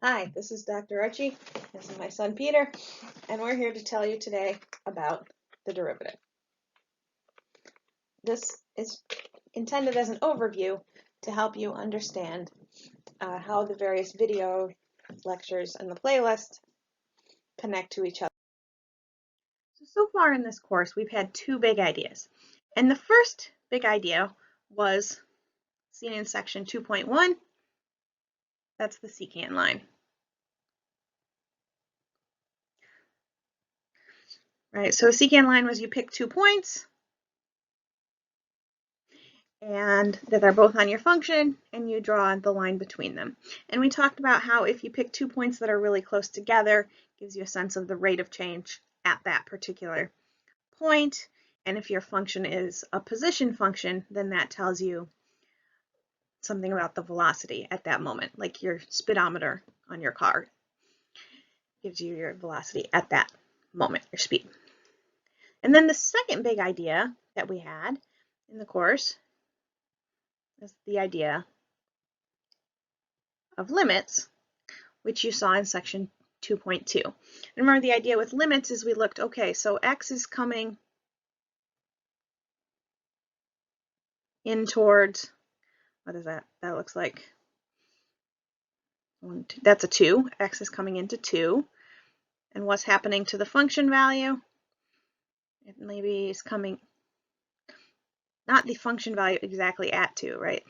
Hi, this is Dr. Archie. This is my son Peter, and we're here to tell you today about the derivative. This is intended as an overview to help you understand how the various video lectures and the playlist connect to each other. So far in this course, we've had two big ideas. And the first big idea was seen in section 2.1. That's the secant line. Right, so a secant line was you pick 2 points and that are both on your function, and you draw the line between them. And we talked about how if you pick 2 points that are really close together, it gives you a sense of the rate of change at that particular point. And if your function is a position function, then that tells you something about the velocity at that moment, like your speedometer on your car gives you your velocity at that moment, your speed. And then the second big idea that we had in the course is the idea of limits, which you saw in section 2.2. And remember, the idea with limits is we looked, okay, so x is coming in towards, what is that? That looks like, that's a 2. X is coming into 2. And what's happening to the function value? It maybe is coming, not the function value exactly at 2, right?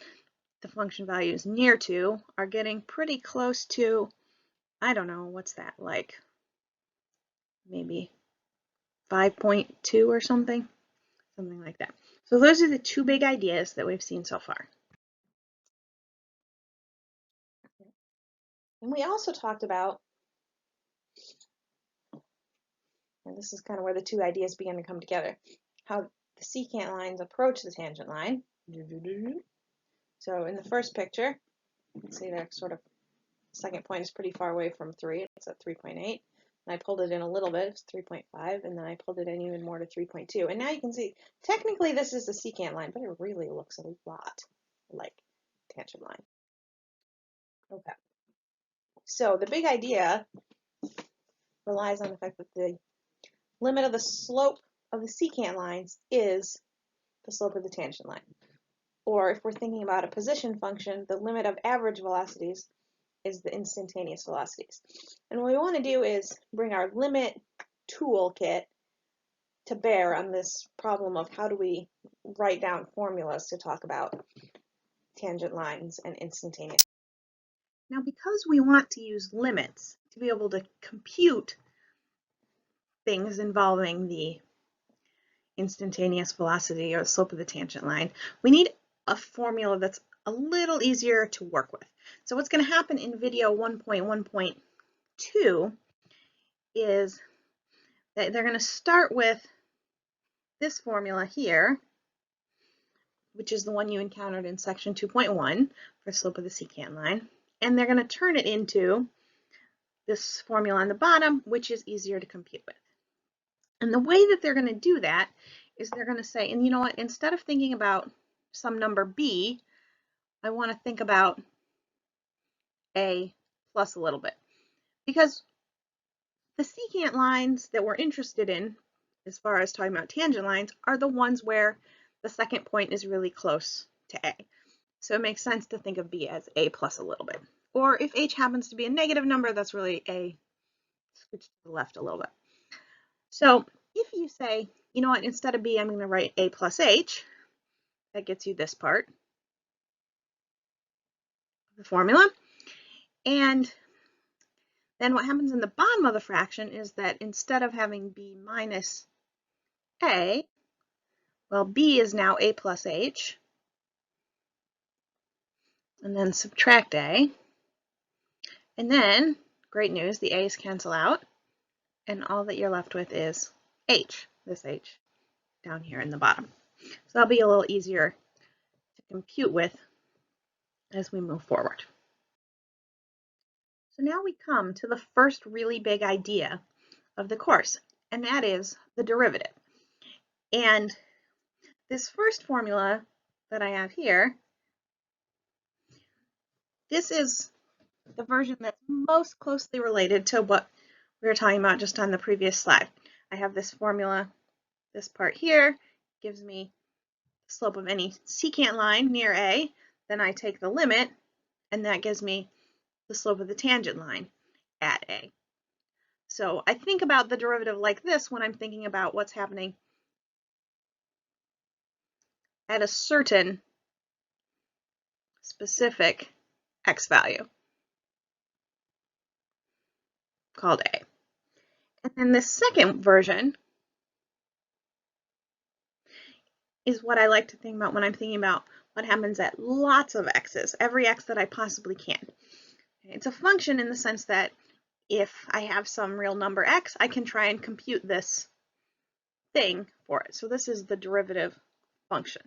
The function values near 2 are getting pretty close to, I don't know, what's that like? Maybe 5.2 or something like that. So those are the two big ideas that we've seen so far. And we also talked about, and this is kind of where the two ideas begin to come together, how the secant lines approach the tangent line. So in the first picture, you can see that sort of second point is pretty far away from 3. It's at 3.8. And I pulled it in a little bit, it's 3.5, and then I pulled it in even more to 3.2. And now you can see, technically this is the secant line, but it really looks a lot like tangent line. Okay. So the big idea relies on the fact that the limit of the slope of the secant lines is the slope of the tangent line. Or if we're thinking about a position function, the limit of average velocities is the instantaneous velocities. And what we want to do is bring our limit toolkit to bear on this problem of how do we write down formulas to talk about tangent lines and instantaneous. Now, because we want to use limits to be able to compute things involving the instantaneous velocity or the slope of the tangent line, we need a formula that's a little easier to work with. So what's going to happen in video 1.1.2 is that they're going to start with this formula here, which is the one you encountered in section 2.1 for slope of the secant line, and they're going to turn it into this formula on the bottom, which is easier to compute with. And the way that they're going to do that is they're going to say, and you know what, instead of thinking about some number b, I want to think about a plus a little bit. Because the secant lines that we're interested in, as far as talking about tangent lines, are the ones where the second point is really close to a. So it makes sense to think of b as a plus a little bit. Or if h happens to be a negative number, that's really a switch to the left a little bit. So if you say, you know what, instead of b, I'm going to write a plus h, that gets you this part of the formula. And then what happens in the bottom of the fraction is that instead of having b minus a, well, b is now a plus h, and then subtract a. And then, great news, the a's cancel out, and all that you're left with is h, this h down here in the bottom. So that'll be a little easier to compute with as we move forward. So now we come to the first really big idea of the course, and that is the derivative. And this first formula that I have here, this is the version that's most closely related to what we were talking about just on the previous slide. I have this formula, this part here gives me the slope of any secant line near A, then I take the limit, and that gives me the slope of the tangent line at A. So I think about the derivative like this when I'm thinking about what's happening at a certain specific x value called A. And then the second version is what I like to think about when I'm thinking about what happens at lots of x's, every x that I possibly can. It's a function in the sense that if I have some real number x, I can try and compute this thing for it. So this is the derivative function.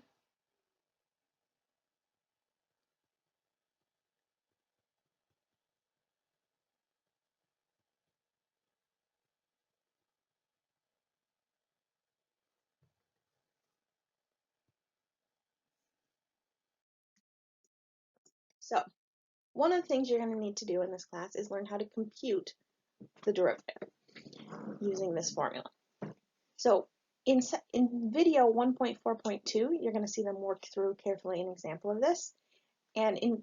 So one of the things you're going to need to do in this class is learn how to compute the derivative using this formula. So in video 1.4.2, you're going to see them work through carefully an example of this. And in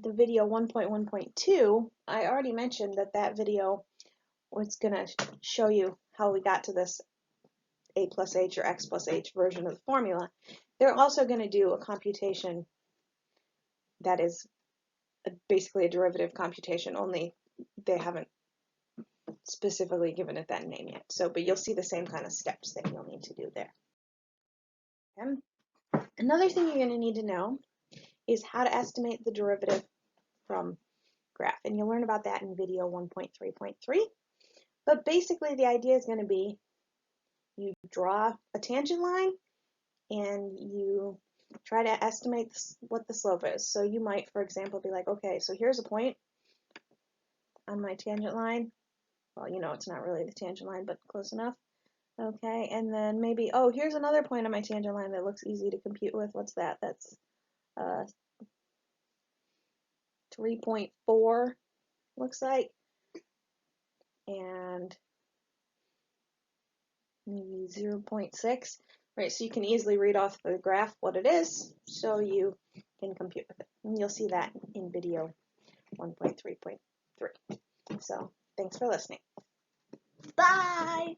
the video 1.1.2, I already mentioned that video was going to show you how we got to this a plus h or x plus h version of the formula. They're also going to do a computation that is basically a derivative computation, only they haven't specifically given it that name yet. So, but you'll see the same kind of steps that you'll need to do there. Okay. Another thing you're going to need to know is how to estimate the derivative from graph, and you'll learn about that in video 1.3.3. But basically the idea is going to be you draw a tangent line and you try to estimate what the slope is. So you might, for example, be like, okay, so here's a point on my tangent line. Well, you know, it's not really the tangent line, but close enough. Okay, and then maybe, oh, here's another point on my tangent line that looks easy to compute with. What's that? That's 3.4, looks like. And maybe 0.6. Right, so you can easily read off the graph what it is, so you can compute with it. And you'll see that in video 1.3.3. So thanks for listening. Bye!